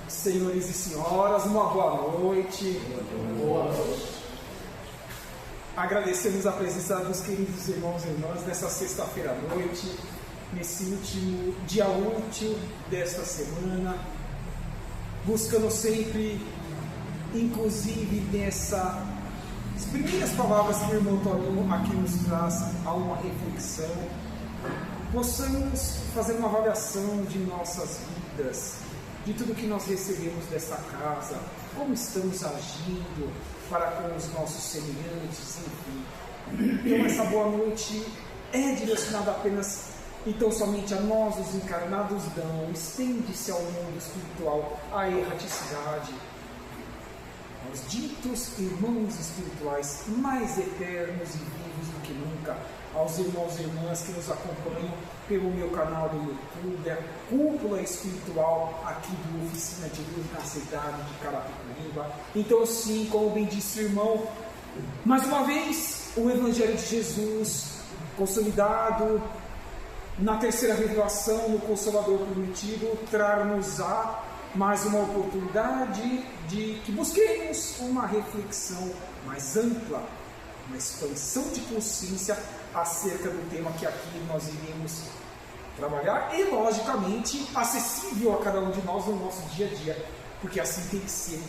Senhores e senhoras, uma boa noite. Boa noite. Agradecemos a presença dos queridos irmãos e irmãs nessa sexta-feira à noite, nesse último dia útil desta semana, buscando sempre, inclusive nessas primeiras palavras que o irmão Toninho aqui nos traz a uma reflexão, possamos fazer uma avaliação de nossas vidas, de tudo que nós recebemos desta casa, como estamos agindo para com os nossos semelhantes, enfim. Então essa boa noite é direcionada apenas, então somente a nós, os encarnados, não, estende-se ao mundo espiritual, à erraticidade, aos ditos irmãos espirituais mais eternos e vivos do que nunca, aos irmãos e irmãs que nos acompanham pelo meu canal do YouTube, a cúpula espiritual aqui do Oficina de Luz na cidade de Carapicuíba. Então sim, como bem disse o irmão, mais uma vez o Evangelho de Jesus consolidado na terceira revelação, no Consolador prometido, traz-nos-á mais uma oportunidade de que busquemos uma reflexão mais ampla, uma expansão de consciência acerca do tema que aqui nós iremos trabalhar e, logicamente, acessível a cada um de nós no nosso dia a dia, porque assim tem que ser,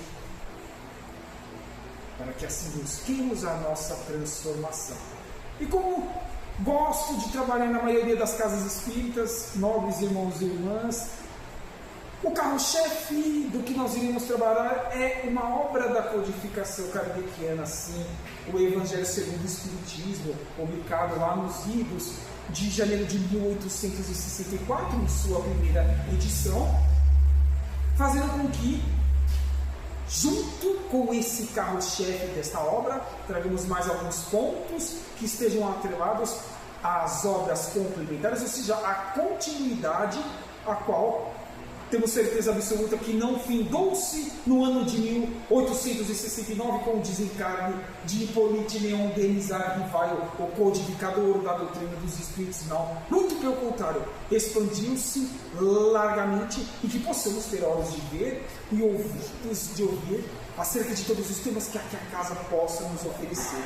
para que assim busquemos a nossa transformação. E como gosto de trabalhar na maioria das casas espíritas, nobres irmãos e irmãs, o carro-chefe do que nós iremos trabalhar é uma obra da codificação kardeciana, sim, o Evangelho segundo o Espiritismo, publicado lá nos idos de janeiro de 1864, em sua primeira edição, fazendo com que, junto com esse carro-chefe desta obra, tragamos mais alguns pontos que estejam atrelados às obras complementares, ou seja, a continuidade a qual temos certeza absoluta que não findou-se no ano de 1869 com o desencarne de Hippolyte Léon Denis Arrivaille, o codificador da doutrina dos espíritos, não. Muito pelo contrário, expandiu-se largamente e que possamos ter olhos de ver e ouvidos de ouvir acerca de todos os temas que aqui a casa possa nos oferecer.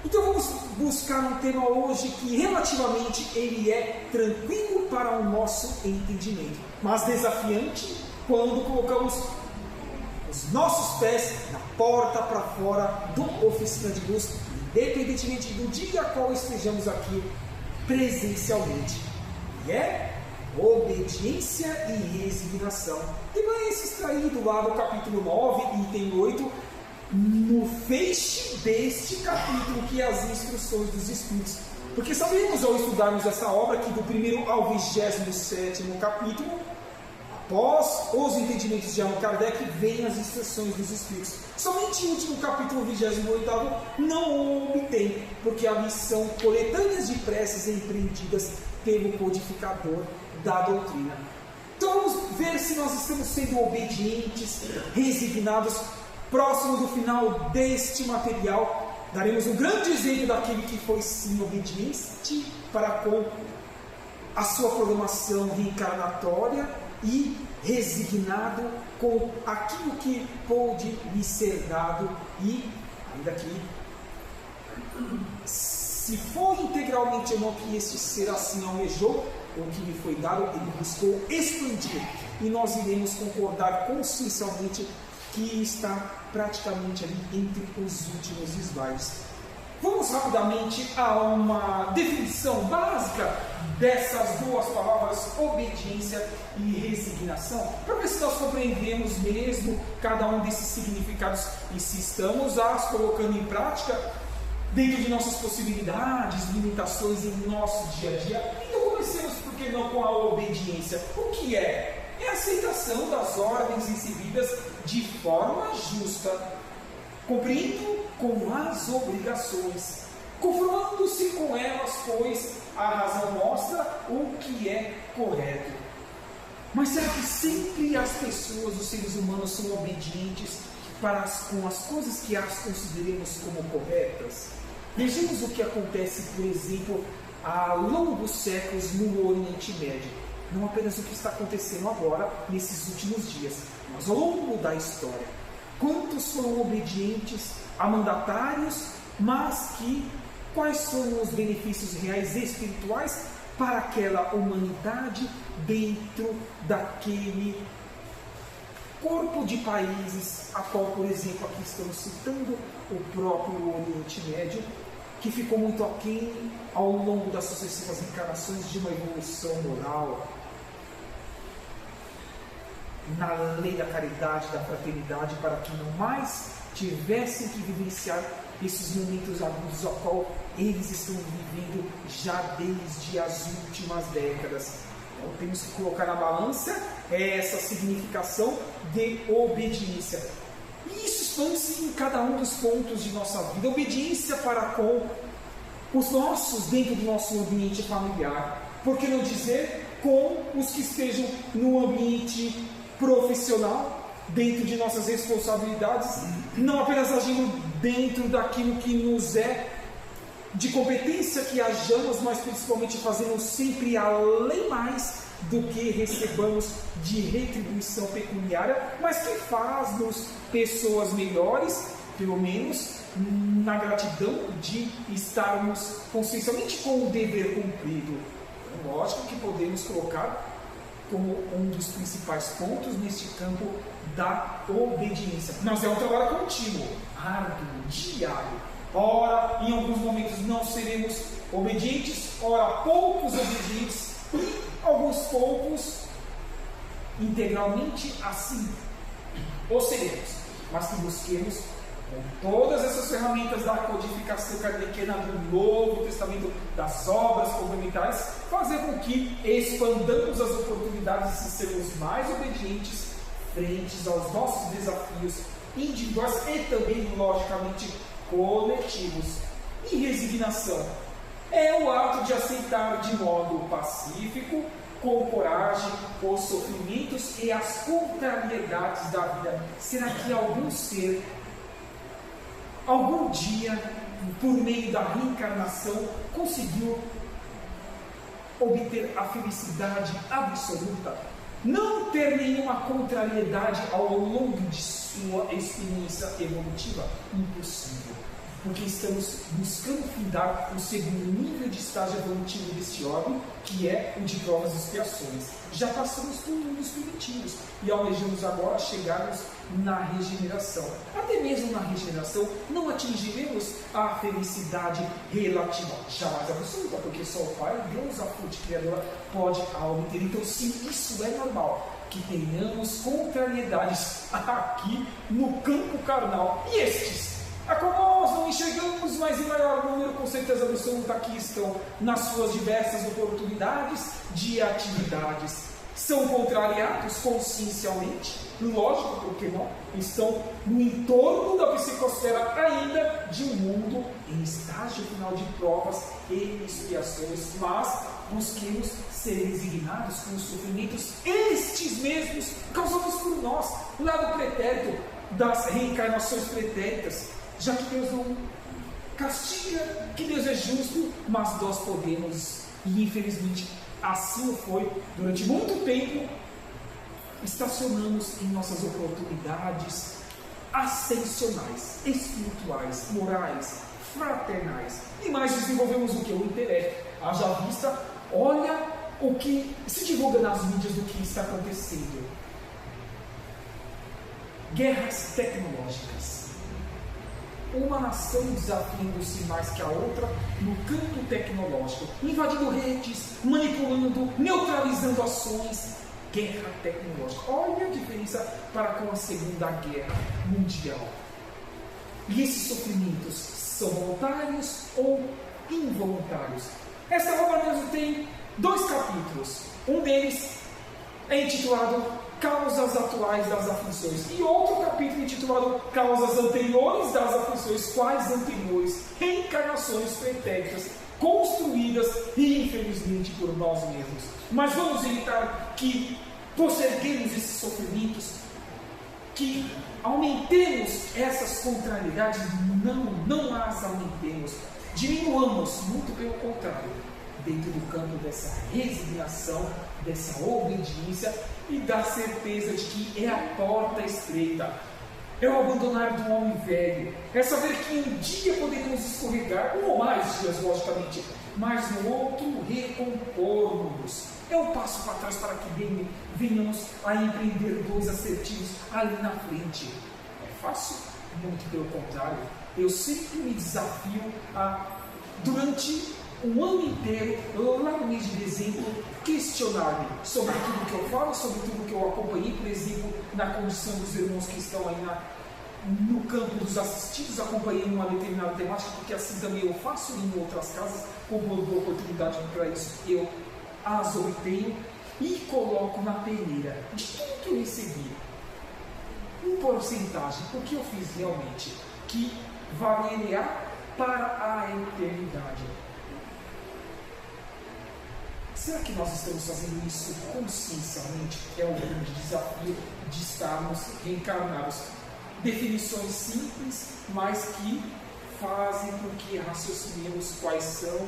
Então vamos buscar um tema hoje que relativamente ele é tranquilo para o nosso entendimento, mas desafiante quando colocamos os nossos pés na porta para fora do Oficina de Luz, independentemente do dia a qual estejamos aqui presencialmente. E é obediência e resignação. Tema esse extraído lá no capítulo 9, item 8, no feixe deste capítulo, que é as instruções dos Espíritos. Porque sabemos, ao estudarmos essa obra, que do 1º ao 27º capítulo, após os entendimentos de Allan Kardec, vêm as instruções dos Espíritos. Somente o último capítulo, 28º, não obtém, porque ali são coletâneas de preces empreendidas pelo codificador da doutrina. Então vamos ver se nós estamos sendo obedientes, resignados. Próximo do final deste material, daremos um grande exemplo daquele que foi sim obediente para com a sua programação reencarnatória e resignado com aquilo que pôde lhe ser dado, e ainda que, se for integralmente ou não que este ser assim almejou, o que lhe foi dado, ele buscou expandir, e nós iremos concordar consciencialmente que está praticamente ali entre os últimos esvaios. Vamos rapidamente a uma definição básica dessas duas palavras, obediência e resignação, para ver se nós compreendemos mesmo cada um desses significados e se estamos as colocando em prática dentro de nossas possibilidades, limitações em nosso dia a dia. Então comecemos, por que não, com a obediência. O que é? É a aceitação das ordens recebidas de forma justa, cumprindo com as obrigações, conformando-se com elas, pois a razão mostra o que é correto. Mas será que sempre as pessoas, os seres humanos, são obedientes com as coisas que as consideremos como corretas? Vejamos o que acontece, por exemplo, ao longo dos séculos no Oriente Médio. não apenas o que está acontecendo agora, nesses últimos dias, mas ao longo da história. Quantos foram obedientes a mandatários, mas quais foram os benefícios reais e espirituais para aquela humanidade dentro daquele corpo de países, a qual, por exemplo, aqui estamos citando o próprio Oriente Médio, que ficou muito aquém ao longo das sucessivas encarnações de uma evolução moral, na lei da caridade, da fraternidade, para que não mais tivessem que vivenciar esses momentos agudos, ao qual eles estão vivendo já desde as últimas décadas. Então temos que colocar na balança essa significação de obediência. E isso expande-se em cada um dos pontos de nossa vida. Obediência para com os nossos, dentro do nosso ambiente familiar. Por que não dizer com os que estejam no ambiente profissional, dentro de nossas responsabilidades, não apenas agindo dentro daquilo que nos é de competência que hajamos, mas principalmente fazendo sempre além mais do que recebamos de retribuição pecuniária, mas que faz-nos pessoas melhores, pelo menos na gratidão de estarmos consciencialmente com o dever cumprido. É lógico que podemos colocar como um dos principais pontos neste campo da obediência. Mas é um trabalho contínuo, árduo, diário. Ora, em alguns momentos não seremos obedientes, ora poucos obedientes e alguns poucos integralmente assim. Ou seremos, mas que busquemos com todas essas ferramentas da codificação kardeciana do Novo Testamento, das obras complementares, fazer com que expandamos as oportunidades de sermos mais obedientes frente aos nossos desafios individuais e também, logicamente, coletivos. E resignação é o ato de aceitar de modo pacífico, com coragem, os sofrimentos e as contrariedades da vida. Será que algum ser, algum dia, por meio da reencarnação, conseguiu obter a felicidade absoluta? Não ter nenhuma contrariedade ao longo de sua experiência evolutiva? Impossível. Porque estamos buscando findar o segundo nível de estágio evolutivo desse órgão, que é o de provas e expiações. Já passamos por mundos primitivos e almejamos agora chegarmos na regeneração. Até mesmo na regeneração não atingiremos a felicidade relativa, jamais absoluta, porque só o Pai, Deus, a fonte criadora, pode a obter. Então, sim, isso é normal, que tenhamos contrariedades aqui no campo carnal. E estes, a qual nós não enxergamos, mas em maior número, com certeza absoluta, aqui estão nas suas diversas oportunidades de atividades. São contrariados consciencialmente, lógico, porque não, estão no entorno da psicosfera ainda de um mundo em estágio final de provas e expiações, mas busquemos ser resignados com os sofrimentos estes mesmos causados por nós, lá do pretérito, das reencarnações pretéritas, já que Deus não castiga, que Deus é justo, mas nós podemos, e infelizmente assim foi durante muito tempo, estacionamos em nossas oportunidades ascensionais, espirituais, morais, fraternais, e mais desenvolvemos o que? O intelecto. Haja vista, olha o que se divulga nas mídias do que está acontecendo. Guerras tecnológicas. Uma nação desafiando-se mais que a outra no campo tecnológico, invadindo redes, manipulando, neutralizando ações. Guerra tecnológica. Olha a diferença para com a Segunda Guerra Mundial. E esses sofrimentos são voluntários ou involuntários? Esta obra mesmo tem 2 capítulos. Um deles é intitulado Causas Atuais das Aflições, e outro capítulo intitulado Causas Anteriores das Aflições. Quais anteriores? Reencarnações pretéritas, construídas infelizmente por nós mesmos. Mas vamos evitar que posterguemos esses sofrimentos, que aumentemos essas contrariedades. Não as aumentemos, diminuamos, muito pelo contrário. dentro do campo dessa resignação, dessa obediência e da certeza de que é a porta estreita. É o abandonar do homem velho, é saber que um dia poderemos escorregar, um ou mais dias, logicamente, mas no outro recompor-nos. É um passo para trás para que venhamos a empreender dois assertivos ali na frente. É fácil? Muito pelo contrário. Eu sempre me desafio a, durante um ano inteiro, lá no mês de dezembro, questionar-me sobre tudo que eu falo, sobre tudo que eu acompanhei, por exemplo, na condição dos irmãos que estão aí no campo dos assistidos, acompanhando uma determinada temática, porque assim também eu faço em outras casas, como eu dou oportunidade para isso, eu as obtenho e coloco na peneira de tudo que eu recebi, em porcentagem, o que eu fiz realmente, que valerá para a eternidade. Será que nós estamos fazendo isso consciencialmente? É um grande desafio de estarmos reencarnados. Definições simples, mas que fazem com que raciocinemos quais são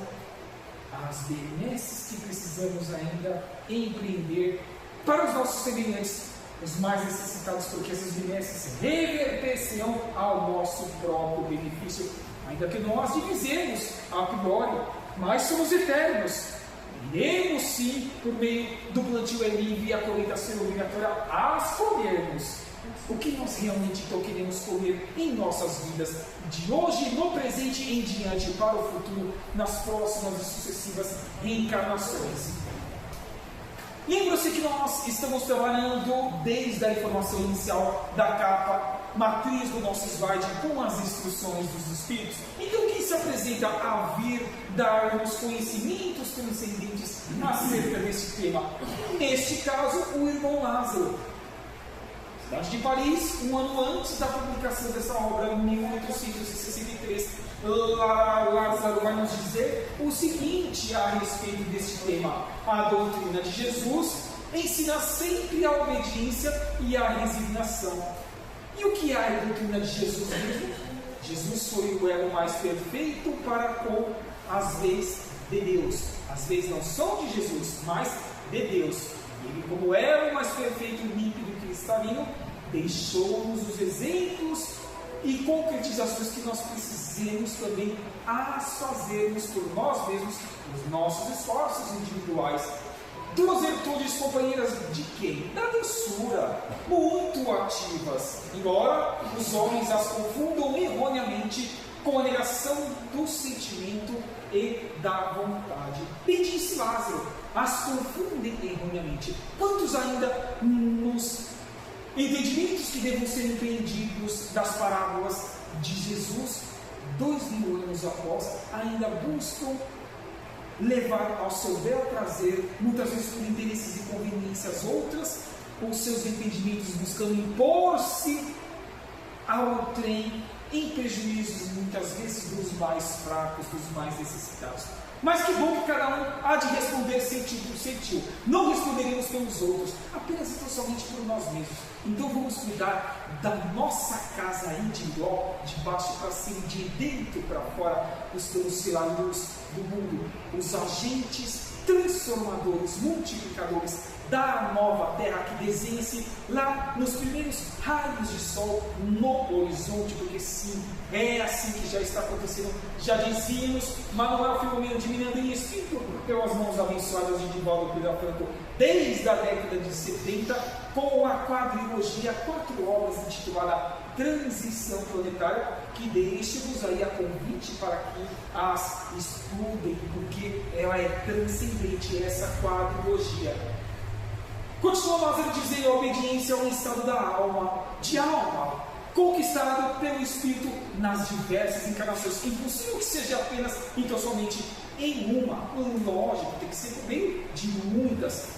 as benesses que precisamos ainda empreender para os nossos semelhantes, os mais necessitados, porque essas benesses reverter-se-ão ao nosso próprio benefício, ainda que nós divisemos a priori, mas somos eternos. Iremos sim, por meio do plantio livre e a colheita ser obrigatória, a escolhermos o que nós realmente então queremos colher em nossas vidas, de hoje, no presente e em diante, para o futuro, nas próximas e sucessivas reencarnações. Lembra-se que nós estamos trabalhando desde a informação inicial da capa matriz do nosso slide com as instruções dos Espíritos. Então, quem se apresenta a vir dar-nos conhecimentos transcendentes acerca desse tema? Neste caso, o irmão Lázaro, cidade de Paris, um ano antes da publicação dessa obra, em 1863. Lázaro vai nos dizer o seguinte a respeito deste tema: a doutrina de Jesus ensina sempre a obediência e a resignação. E o que é a doutrina de Jesus mesmo? Jesus foi o elo mais perfeito para com as leis de Deus. As leis não são de Jesus, mas de Deus. Ele, como elo mais perfeito, límpido e cristalino, deixou-nos os exemplos e concretizações que nós precisamos também as fazermos por nós mesmos, os nossos esforços individuais. Duas virtudes companheiras de quem? Da doçura, muito ativas, embora os homens as confundam erroneamente com a negação do sentimento e da vontade. Bem disse Lázaro, as confundem erroneamente. Quantos ainda nos entendimentos que devem ser entendidos das parábolas de Jesus, 2000 anos após, ainda buscam levar ao seu bel prazer, muitas vezes por interesses e conveniências, outras, os seus entendimentos buscando impor-se ao trem, em prejuízos muitas vezes dos mais fracos, dos mais necessitados. Mas que bom que cada um há de responder sentiu por sentiu. Não responderemos pelos outros, apenas e somente por nós mesmos. Então vamos cuidar da nossa casa individual, de baixo para cima, de dentro para fora, os cidadãos do mundo, os agentes transformadores, multiplicadores da nova terra que desenha-se lá nos primeiros raios de sol no horizonte, porque sim, é assim que já está acontecendo. Já dizíamos, Manuel Filomeno de Miranda, escrito pelas mãos abençoadas de Divaldo Pereira Franco, desde a década de 70, com a quadrilogia, 4 obras intitulada Transição Planetária, que deixe-vos aí a convite para que as estudem, porque ela é transcendente, essa quadrilogia. Continua Lázaro dizendo: a obediência é um estado da alma, de alma, conquistado pelo Espírito nas diversas encarnações. É impossível que seja apenas, então, somente em uma. Lógico, tem que ser por meio de muitas,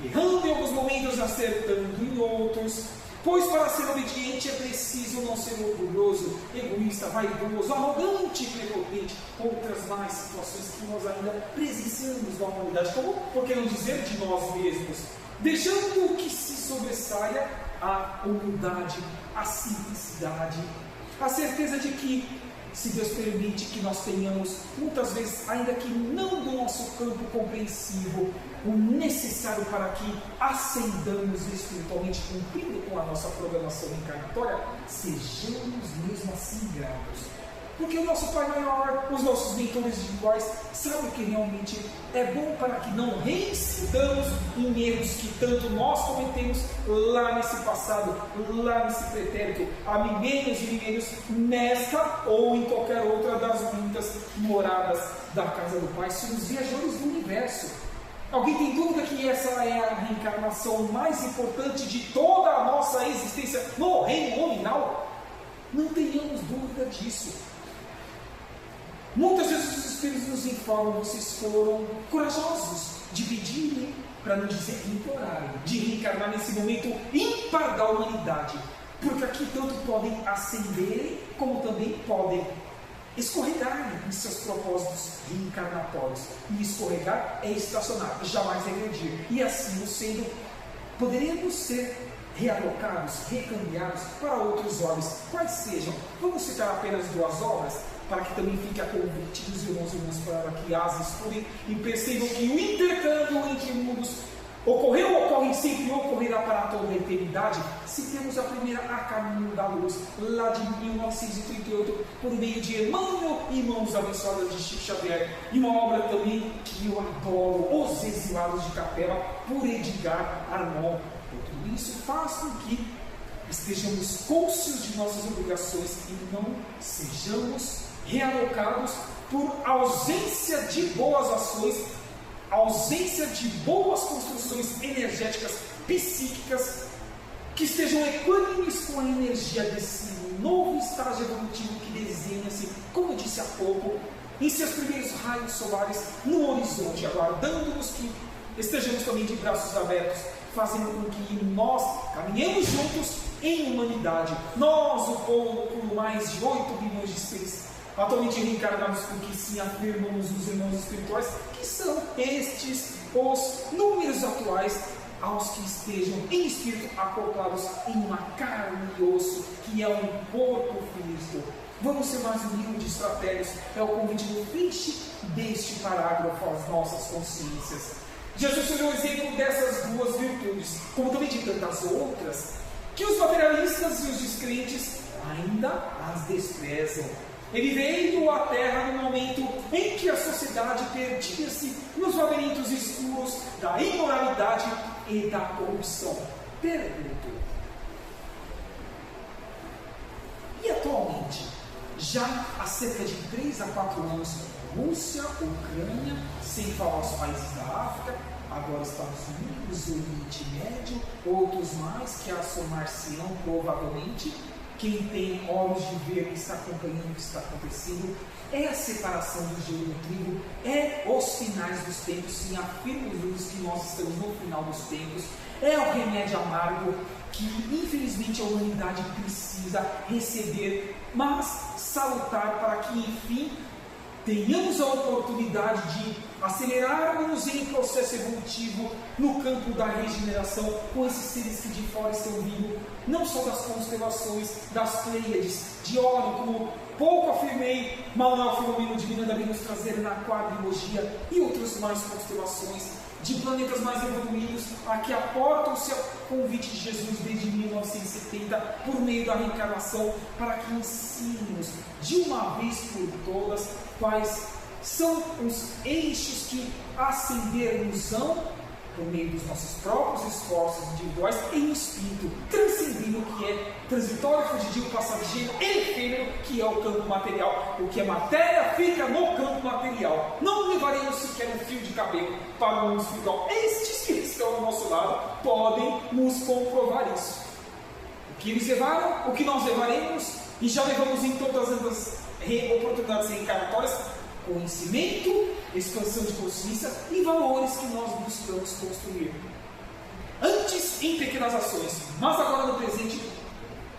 errando em alguns momentos, acertando em outros. Pois para ser obediente é preciso não ser orgulhoso, egoísta, vaidoso, arrogante, prepotente, outras mais situações que nós ainda presenciamos na humanidade, como, por que não dizer, de nós mesmos, deixando que se sobressaia a humildade, a simplicidade, a certeza de que se Deus permite que nós tenhamos, muitas vezes, ainda que não do nosso campo compreensivo, o necessário para que ascendamos espiritualmente, cumprindo com a nossa programação encarnatória, sejamos mesmo assim gratos. Porque o nosso Pai Maior, os nossos mentores individuais, sabem que realmente é bom para que não reincidamos em erros que tanto nós cometemos lá nesse passado, lá nesse pretérito, há milênios e milênios, nesta ou em qualquer outra das muitas moradas da casa do Pai. Somos viajores do universo. Alguém tem dúvida que essa é a reencarnação mais importante de toda a nossa existência no reino nominal? Não tenhamos dúvida disso. Muitas vezes os Espíritos nos informam, vocês foram corajosos de pedirem, para não dizer implorarem, de reencarnar nesse momento ímpar da humanidade, porque aqui tanto podem ascender, como também podem escorregar em seus propósitos reencarnatórios. E escorregar é estacionar, jamais regredir. E assim sendo, poderemos ser realocados, recambiados para outros orbes, quais sejam. Vamos citar apenas 2 obras, para que também fique a convite dos irmãos e irmãs para que as estudem e percebam que o intercâmbio entre mundos ocorreu, ocorre sempre e ocorrerá para toda a eternidade. Se temos a primeira, A Caminho da Luz, lá de 1938, por meio de Emmanuel e Mãos Abençoadas de Chico Xavier, e uma obra também que eu adoro, Os Exilados de Capela, por Edgar Armand. Tudo isso faz com que estejamos cônscios de nossas obrigações e não sejamos realocados por ausência de boas ações, ausência de boas construções energéticas, psíquicas, que estejam equânimes com a energia desse novo estágio evolutivo que desenha-se, como eu disse há pouco, em seus primeiros raios solares no horizonte, aguardando-nos que estejamos também de braços abertos, fazendo com que nós caminhemos juntos em humanidade. Nós, o povo com mais de 8 bilhões de espécies, atualmente reencarnados, porque sim afirmamos os irmãos espirituais, que são estes os números atuais aos que estejam em espírito acoplados em uma carne e osso, que é um corpo físico. Vamos ser mais humildes, fraternos, é o convite do feche deste parágrafo às nossas consciências. Jesus foi um exemplo dessas 2 virtudes, como também de tantas outras, que os materialistas e os descrentes ainda as desprezam. Ele veio à Terra no momento em que a sociedade perdia-se nos labirintos escuros da imoralidade e da corrupção. Pergunto: e atualmente, já há cerca de 3 a 4 anos, Rússia, Ucrânia, sem falar os países da África, agora Estados Unidos, o Oriente Médio, outros mais, que a somar-se-ão provavelmente. Quem tem olhos de ver está acompanhando o que está acontecendo, é a separação do joio do trigo, é os finais dos tempos, sim, afirmos que nós estamos no final dos tempos, é o remédio amargo que infelizmente a humanidade precisa receber, mas salutar para que enfim tenhamos a oportunidade de acelerarmos em processo evolutivo no campo da regeneração com esses seres que de fora estão vindo, não só das constelações, das Pleiades, de Órion, como pouco afirmei, Manuel Filomeno Divina deve nos trazer na quadrilogia, e outras mais constelações de planetas mais evoluídos, a que aportam-se ao convite de Jesus desde 1970, por meio da reencarnação, para que ensinemos de uma vez por todas quais são os eixos que ascendermos-ão por meio dos nossos próprios esforços individuais em espírito, transcendendo o que é transitório, fugidio, passageiro e efêmero, que é o campo material. O que é matéria fica no campo material. Não levaremos sequer um fio de cabelo para o mundo espiritual. Estes que estão ao nosso lado podem nos comprovar isso. O que eles levaram, o que nós levaremos, e já levamos em todas as oportunidades reencarnatórias, conhecimento, expansão de consciência e valores que nós buscamos construir. Antes em pequenas ações, mas agora no presente,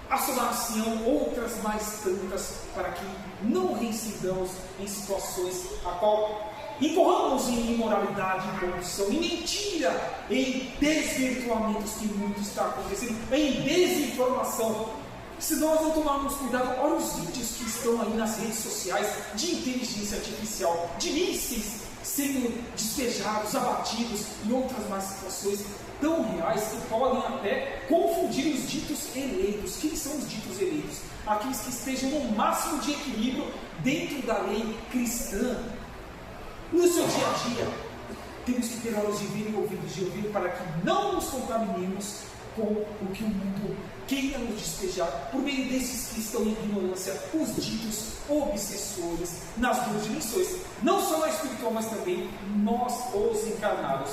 assomar-se-ão outras mais tantas, para que não reincidamos em situações a qual incorramos em imoralidade, em corrupção, em mentira, em desvirtuamentos que muito está acontecendo, em desinformação. se nós não tomarmos cuidado, olha os vídeos que estão aí nas redes sociais de inteligência artificial, de mísseis sendo despejados, abatidos e outras mais situações tão reais que podem até confundir os ditos eleitos. Quem são os ditos eleitos? Aqueles que estejam no máximo de equilíbrio dentro da lei cristã. No seu dia a dia, temos que ter olhos de ver e ouvidos de ouvir para que não nos contaminemos com o que o mundo queira nos despejar por meio desses que estão em ignorância, os ditos obsessores nas duas dimensões, não só na espiritual, mas também nós, os encarnados.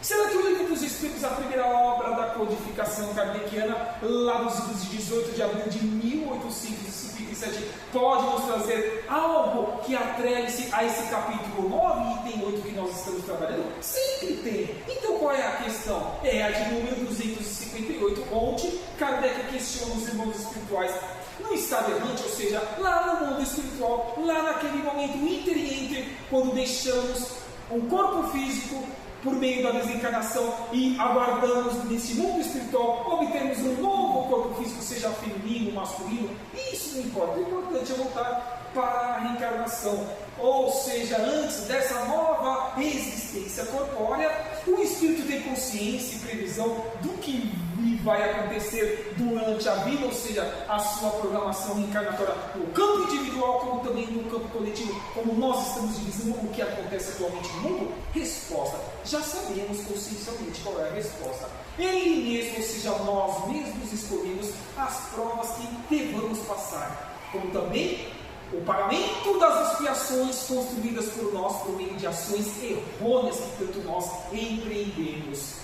Será que o Livro dos Espíritos, a primeira obra da codificação kardeciana, lá nos livros de 18 de abril de 1857, pode nos trazer algo que atrele-se a esse capítulo 9, item 8 que nós estamos trabalhando? Sempre tem. Então qual é a questão? É a de número 258, onde Kardec questiona os irmãos espirituais no estado errante, ou seja, lá no mundo espiritual, lá naquele momento inter e entre, quando deixamos um corpo físico por meio da desencarnação e aguardamos nesse mundo espiritual obtermos um novo corpo físico, seja feminino, masculino. Isso não importa, o importante é voltar para a reencarnação, ou seja, antes dessa nova existência corpórea, o espírito tem consciência e previsão do que vai acontecer durante a vida, ou seja, a sua programação reencarnatória no campo individual, como também no campo coletivo, como nós estamos dividindo o que acontece atualmente no mundo? Resposta: já sabemos consciencialmente qual é a resposta. Ele mesmo, ou seja, nós mesmos escolhemos as provas que devamos passar, como também o pagamento das expiações construídas por nós por meio de ações errôneas que tanto nós empreendemos.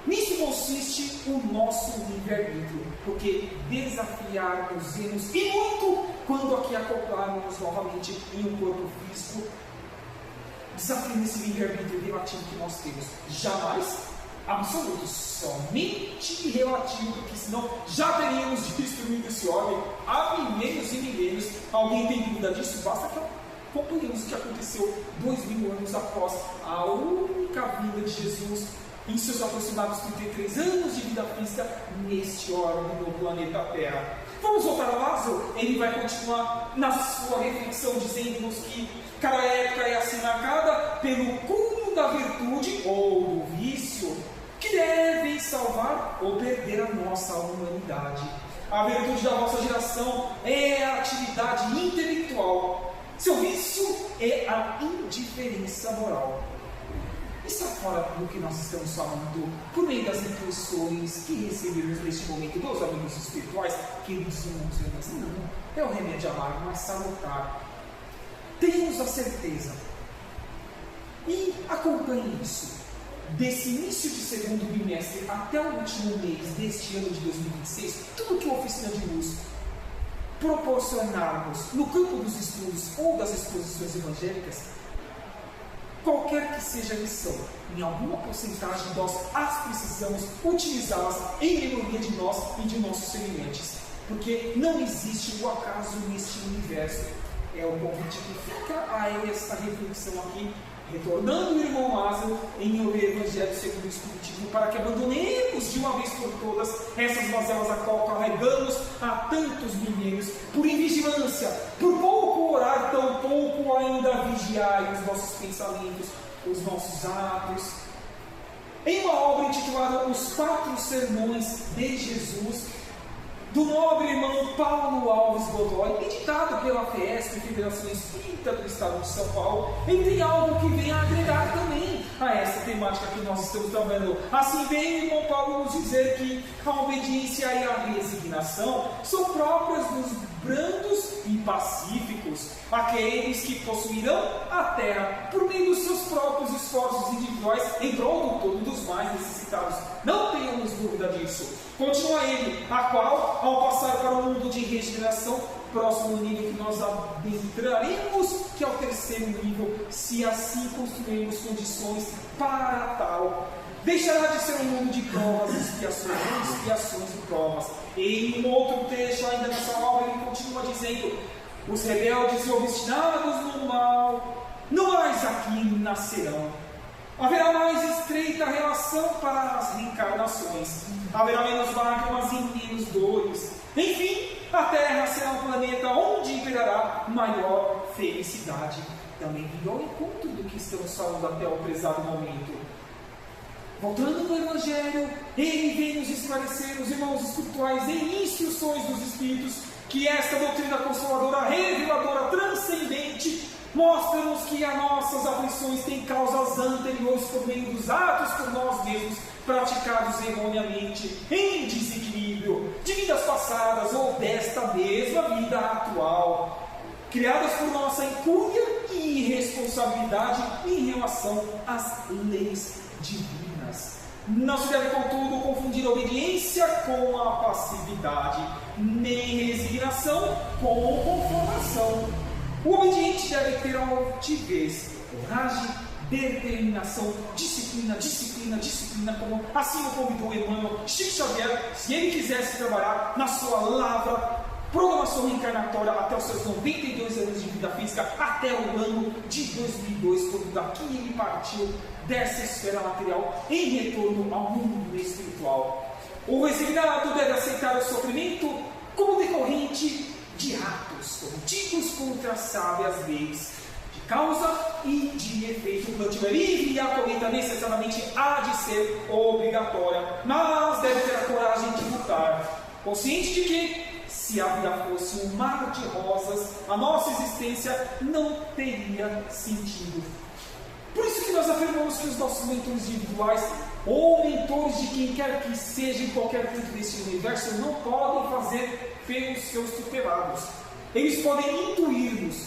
Nisso consiste o nosso livre-arbítrio, porque desafiar-nos-emos e muito quando aqui acoplarmos novamente em um corpo físico, desafiando esse livre-arbítrio relativo que nós temos. Jamais absoluto, somente relativo, porque senão já teríamos destruído esse homem há milênios e milênios. Alguém tem dúvida disso? Basta que acompanhemos o que aconteceu 2000 anos após a única vinda de Jesus em seus aproximados 33 anos de vida física neste órgão do planeta Terra. Vamos voltar a Lázaro? Ele vai continuar na sua reflexão dizendo-nos que cada época é assim marcada pelo cúmulo da virtude ou do vício que devem salvar ou perder a nossa humanidade. A virtude da nossa geração é a atividade intelectual. Seu vício é a indiferença moral. Está fora do que nós estamos falando por meio das intuições que recebemos neste momento dos amigos espirituais, queridos irmãos e irmãs. Não, é o remédio amargo, mas salutar. Tenhamos a certeza e acompanhe isso. Desse início de segundo bimestre até o último mês deste ano de 2026, tudo que a Oficina de Luz proporcionarmos no campo dos estudos ou das exposições evangélicas, qualquer que seja a lição, em alguma porcentagem nós as precisamos utilizá-las em melhoria de nós e de nossos semelhantes, porque não existe o acaso neste universo. É o convite que fica a esta reflexão aqui, retornando o irmão Lázaro em O Evangelho segundo o Espiritismo, para que abandonemos de uma vez por todas essas mazelas a qual carregamos há tantos milênios, por invigilância, por pouco orar, tão pouco ainda vigiar os nossos pensamentos, os nossos atos. Em uma obra intitulada Os 4 Sermões de Jesus, do nobre irmão Paulo Alves Godoy, editado pela FESP, Federação Espírita do Estado de São Paulo, ele tem algo que vem a agregar também a essa temática que nós estamos trabalhando. Assim vem o irmão Paulo nos dizer que a obediência e a resignação são próprias dos brandos e pacíficos, aqueles que possuirão a terra por meio dos seus próprios esforços individuais em prol do todo dos mais necessitados. Não tenhamos dúvida disso. Continua ele, a qual, ao passar para o mundo de regeneração, próximo nível que nós adentraremos, que é o terceiro nível, se assim construirmos condições para tal, deixará de ser um mundo de provas, expiações e provas. Em um outro trecho, ainda nessa obra, ele continua dizendo: os rebeldes e obstinados no mal não mais aqui nascerão, Haverá mais estreita relação para as reencarnações. Haverá menos lágrimas e menos dores. Enfim, a Terra será um planeta onde imperará maior felicidade. Também vindo ao encontro do que estamos falando até o prezado momento. Voltando no Evangelho, ele vem nos esclarecer, os irmãos espirituais, em instruções dos Espíritos, que esta doutrina consoladora, reveladora, transcendente, mostra-nos que as nossas aflições têm causas anteriores por meio dos atos por nós mesmos, praticados erroneamente, em desequilíbrio, de vidas passadas ou desta mesma vida atual, criadas por nossa incúria e irresponsabilidade em relação às leis divinas. Não se deve, contudo, confundir a obediência com a passividade, nem resignação com conformação. O obediente deve ter altivez, coragem, determinação, disciplina, como assim o convidou Emmanuel Chico Xavier, se ele quisesse trabalhar na sua lavra, programação reencarnatória até os seus 92 anos de vida física, até o ano de 2002, quando daqui ele partiu dessa esfera material em retorno ao mundo espiritual. O resignado deve aceitar o sofrimento como decorrente de atos cometidos contra as sábias leis de causa e de efeito. O plantio é livre e a colheita necessariamente há de ser obrigatória, mas deve ter a coragem de lutar, consciente de que, se a vida fosse um mar de rosas, a nossa existência não teria sentido. Por isso que nós afirmamos que os nossos mentores individuais, ou mentores de quem quer que seja em qualquer canto desse universo, não podem fazer pelos seus tutelados. Eles podem intuir-nos,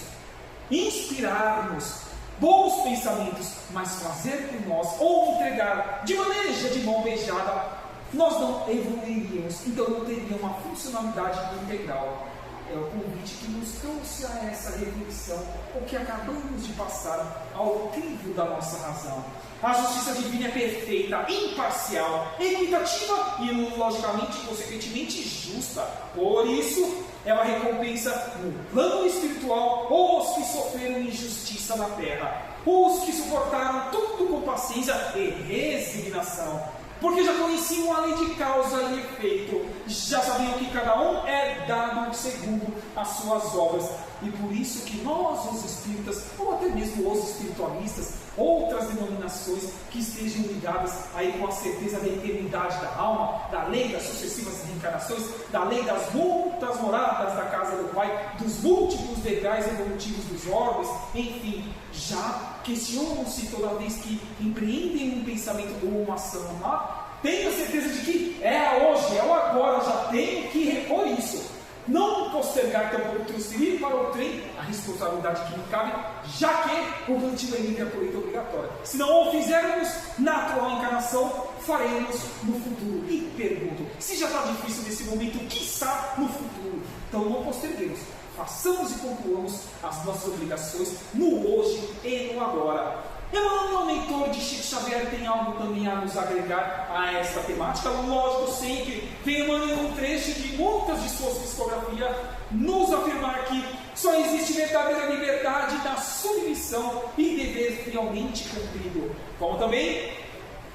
inspirar-nos bons pensamentos, mas fazer por nós, ou entregar de maneja de mão beijada, nós não evoluiríamos, então não teria uma funcionalidade integral. É o convite que nos trouxe a essa reflexão, o que acabamos de passar ao crivo da nossa razão. A justiça divina é perfeita, imparcial, equitativa e, logicamente, consequentemente, justa. Por isso, ela recompensa no plano espiritual os que sofreram injustiça na terra, os que suportaram tudo com paciência e resignação, porque já conheciam a lei de causa e efeito, já sabiam que cada um é dado segundo as suas obras, e por isso que nós, os espíritas, ou até mesmo os espiritualistas, outras denominações que estejam ligadas aí com a certeza da eternidade da alma, da lei das sucessivas reencarnações, da lei das muitas moradas da casa do Pai, dos múltiplos degraus evolutivos dos orbes, enfim, já questionam-se toda vez que empreendem um pensamento ou uma ação má, tenha certeza de que é hoje, é o agora, já tenho que repor isso. Não postergar, tampouco transferir para o trem a responsabilidade que me cabe, já que o plantio é livre, a colheita obrigatória. Se não o fizermos na atual encarnação, faremos no futuro. E pergunto, se já está difícil nesse momento, quiçá no futuro. Então não posterguemos. Façamos e concluamos as nossas obrigações no hoje e no agora. Emmanuel, mentor de Chico Xavier, tem algo também a nos agregar a esta temática. Lógico, sempre vem Emmanuel um trecho de muitas de suas psicografias nos afirmar que só existe verdadeira liberdade na submissão e dever fielmente cumprido. Como também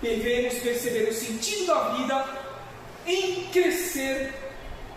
devemos perceber o sentido da vida em crescer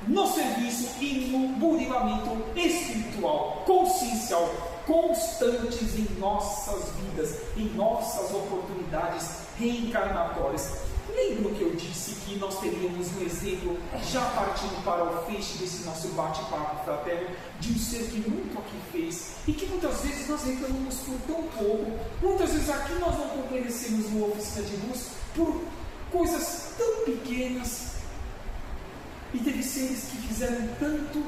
no serviço e no burilamento espiritual, consciencial, constantes em nossas vidas, em nossas oportunidades reencarnatórias. Lembram que eu disse que nós teríamos um exemplo, já partindo para o fecho desse nosso bate-papo fraterno, de um ser que muito aqui fez, e que muitas vezes nós reclamamos por tão pouco, muitas vezes aqui nós não comparecemos no oficina de luz por coisas tão pequenas, e teve seres que fizeram tanto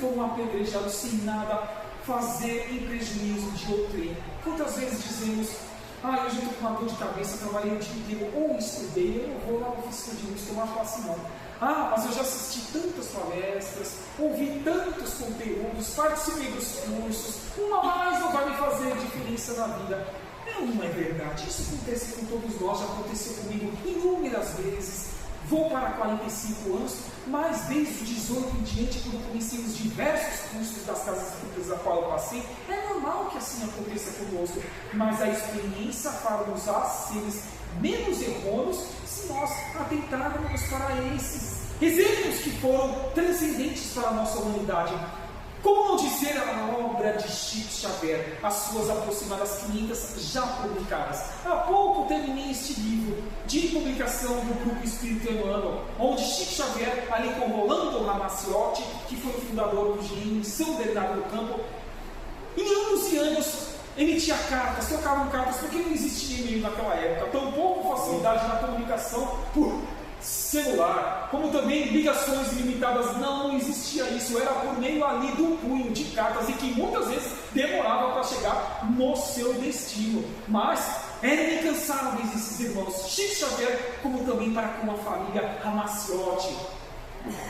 foram apedrejados sem nada fazer em prejuízo de outrem. Quantas vezes dizemos, hoje eu estou com uma dor de cabeça, trabalhei o dia inteiro, ou estudei, eu não vou lá na oficina de luz tomar classe não. Mas eu já assisti tantas palestras, ouvi tantos conteúdos, participei dos cursos, uma mais não vai me fazer diferença na vida. Não é verdade, isso acontece com todos nós, já aconteceu comigo inúmeras vezes. vou para 45 anos, mas desde os 18 em diante, quando comecei os diversos cursos das casas espíritas a qual eu passei, é normal que assim aconteça conosco, mas a experiência fala-nos a seres menos errôneos se nós atentarmos para esses exemplos que foram transcendentes para a nossa humanidade. Como não dizer a obra de Chico Xavier, as suas aproximadas 500 já publicadas. Há pouco terminei este livro de publicação do Grupo Espírito Emmanuel, onde Chico Xavier, ali com Rolando Ramacciotti, que foi o fundador do GEM em São Bernardo do Campo, em anos e anos emitia cartas, trocavam cartas, porque não existia e-mail naquela época, tampouco facilidade na comunicação por celular, como também ligações ilimitadas, não existia isso, era por meio ali do punho de cartas e que muitas vezes demorava para chegar no seu destino, mas eram incansáveis esses irmãos, Chico Xavier, como também para com a família Ramacciotti.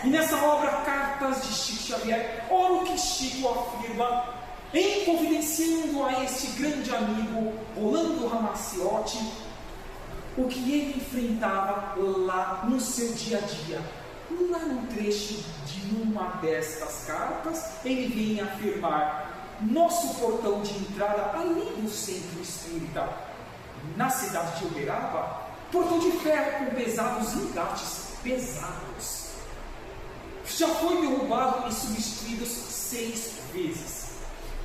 E nessa obra Cartas de Chico Xavier, olha o que Chico afirma, em confidenciando a este grande amigo Rolando Ramacciotti, o que ele enfrentava lá no seu dia a dia. Lá no trecho de uma destas cartas, ele vem afirmar: nosso portão de entrada ali no centro espírita, na cidade de Uberaba, portão de ferro com pesados engates, pesados, já foi derrubado e substituído 6 vezes.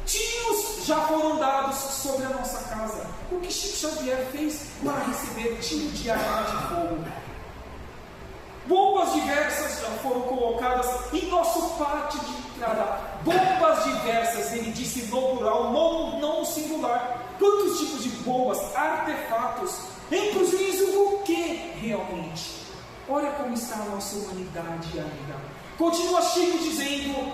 Tiros já foram dados sobre a nossa casa. O que Chico Xavier fez para receber tiro de arma de fogo? Bombas diversas já foram colocadas em nosso pátio de entrada. Bombas diversas, ele disse no plural, não no singular. Quantos tipos de bombas, artefatos, em prejuízo do que realmente? Olha como está a nossa humanidade ainda. Continua Chico dizendo: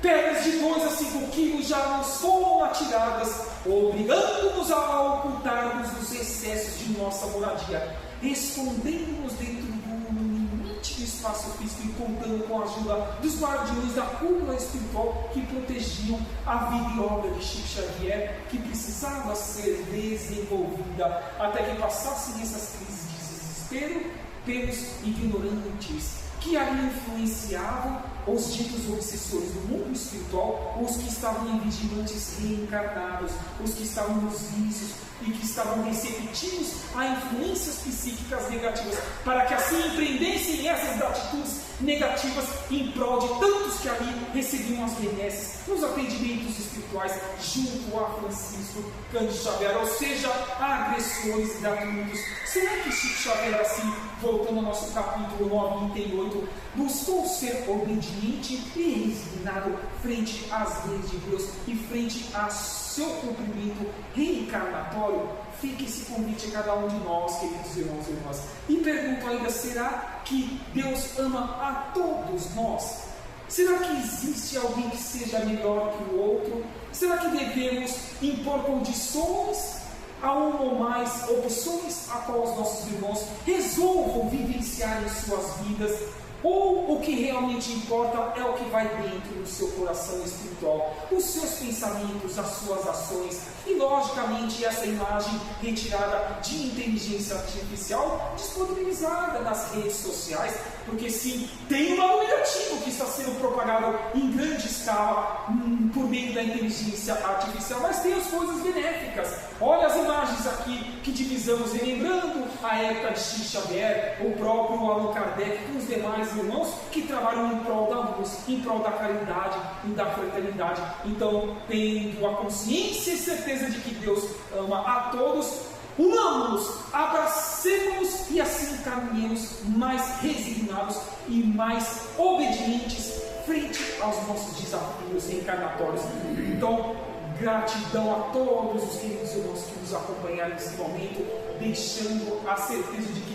pedras de 2 a 5 quilos já nos foram atiradas, obrigando-nos a ocultarmos os excessos de nossa moradia, escondendo-nos dentro do limite do espaço físico e contando com a ajuda dos guardiões da cúpula espiritual que protegiam a vida e obra de Chico Xavier, que precisava ser desenvolvida até que passassem essas crises de desespero pelos ignorantes que ali influenciavam os ditos obsessores do mundo espiritual, os que estavam em vigilantes reencarnados, os que estavam nos vícios e que estavam receptivos a influências psíquicas negativas, para que assim empreendessem essas atitudes negativas em prol de tantos que ali recebiam as benesses nos atendimentos espirituais junto a Francisco Cândido Xavier, ou seja, agressores gratuitos. Será que Chico Xavier, assim, voltando ao nosso capítulo 98, buscou ser obediente e resignado frente às leis de Deus e frente a seu cumprimento reencarnatório? Fica esse convite a cada um de nós, queridos irmãos e irmãs. E pergunto ainda, será que Deus ama a todos nós? Será que existe alguém que seja melhor que o outro? Será que devemos impor condições a uma ou mais opções a qual os nossos irmãos resolvam vivenciar em suas vidas? Ou o que realmente importa é o que vai dentro do seu coração espiritual, os seus pensamentos, as suas ações e, logicamente, essa imagem retirada de inteligência artificial disponibilizada nas redes sociais, porque sim, tem um lado negativo que está sendo propagado em grande escala por meio da inteligência artificial, mas tem as coisas benéficas. Olha as imagens aqui que divisamos, lembrando a época de Chico Xavier, o próprio Allan Kardec e os demais irmãos que trabalham em prol da luz, em prol da caridade e da fraternidade. Então, tendo a consciência e certeza de que Deus ama a todos, unamos-nos, abracemos-nos e assim caminhemos mais resignados e mais obedientes frente aos nossos desafios reencarnatórios. Então, gratidão a todos os queridos irmãos que nos acompanharam nesse momento, deixando a certeza de que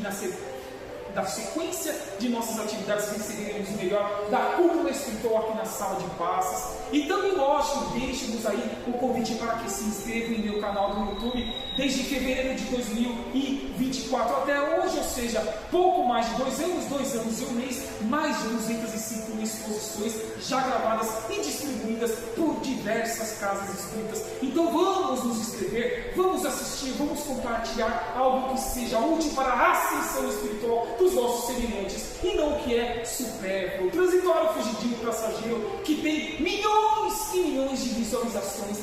da sequência de nossas atividades receberemos o melhor da cúpula espiritual aqui na sala de passes. E também, lógico, deixe-nos aí o convite para que se inscrevam em meu canal do YouTube, desde fevereiro de 2024 até hoje, ou seja, pouco mais de 2 anos e um mês, mais de 205 exposições já gravadas e distribuídas por diversas casas espíritas. Então vamos nos inscrever, vamos assistir, vamos compartilhar algo que seja útil para a ascensão espiritual dos nossos semelhantes, e não o que é supérfluo, transitório, fugidio, passageiro, que tem milhões e milhões de visualizações,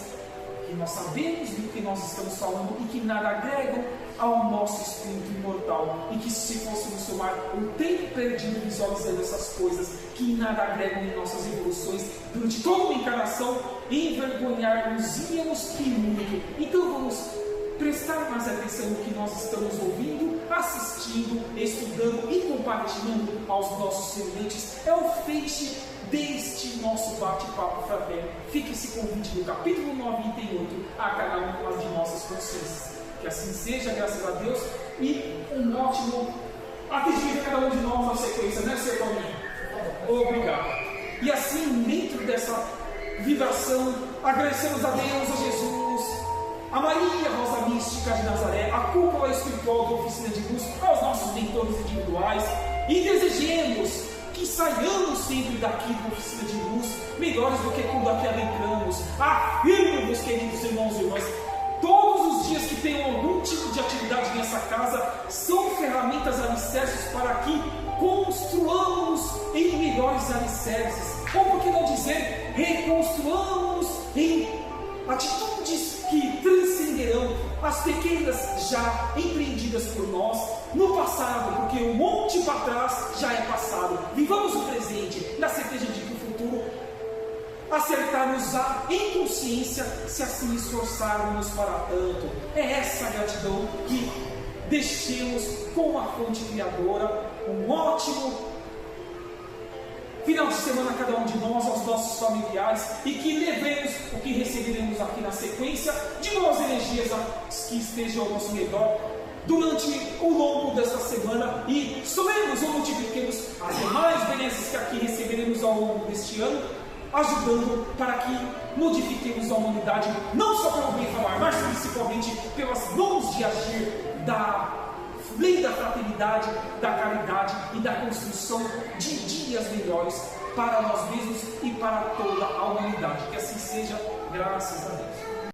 que nós sabemos do que nós estamos falando e que nada agregam ao nosso espírito imortal, e que se fôssemos somar o tempo perdido visualizando essas coisas, que nada agregam em nossas evoluções durante toda uma encarnação, envergonhar-nos-íamos e muito. Então vamos prestar mais atenção no que nós estamos ouvindo, assistindo, estudando e compartilhando aos nossos semelhantes. É o feixe deste nosso bate-papo fraterno. Fica esse convite do capítulo 98 a cada uma de nossas consciências. Que assim seja, graças a Deus, e um ótimo atendimento a cada um de nós na sequência, né, Sr. Paulinho? Obrigado. E assim, dentro dessa vibração, agradecemos a Deus, a Jesus, a Maria Rosa Mística de Nazaré, a cúpula espiritual da Oficina de Luz, aos nossos mentores individuais, e desejemos que saiamos sempre daqui da Oficina de Luz melhores do que quando aqui adentramos. Afirmo-vos, queridos irmãos e irmãs, todos os dias que tenham algum tipo de atividade nessa casa são ferramentas alicerces para que construamos em melhores alicerces, ou por que não dizer, reconstruamos em atitudes que transcenderão as pequenas já empreendidas por nós no passado, porque o monte para trás já é passado. Vivamos o presente na certeza de que o futuro acertar-nos-á em consciência, se assim esforçarmos para tanto. É essa gratidão que deixemos com a fonte criadora. Um ótimo final de semana a cada um de nós, aos nossos familiares, e que levemos o que receberemos aqui na sequência de boas energias que estejam ao nosso redor durante o longo desta semana, e somemos ou multipliquemos as demais benesses que aqui receberemos ao longo deste ano, ajudando para que modifiquemos a humanidade, não só pelo bem falar, mas principalmente pelas mãos de agir da lei da fraternidade, da caridade e da construção de dias melhores para nós mesmos e para toda a humanidade. Que assim seja, graças a Deus.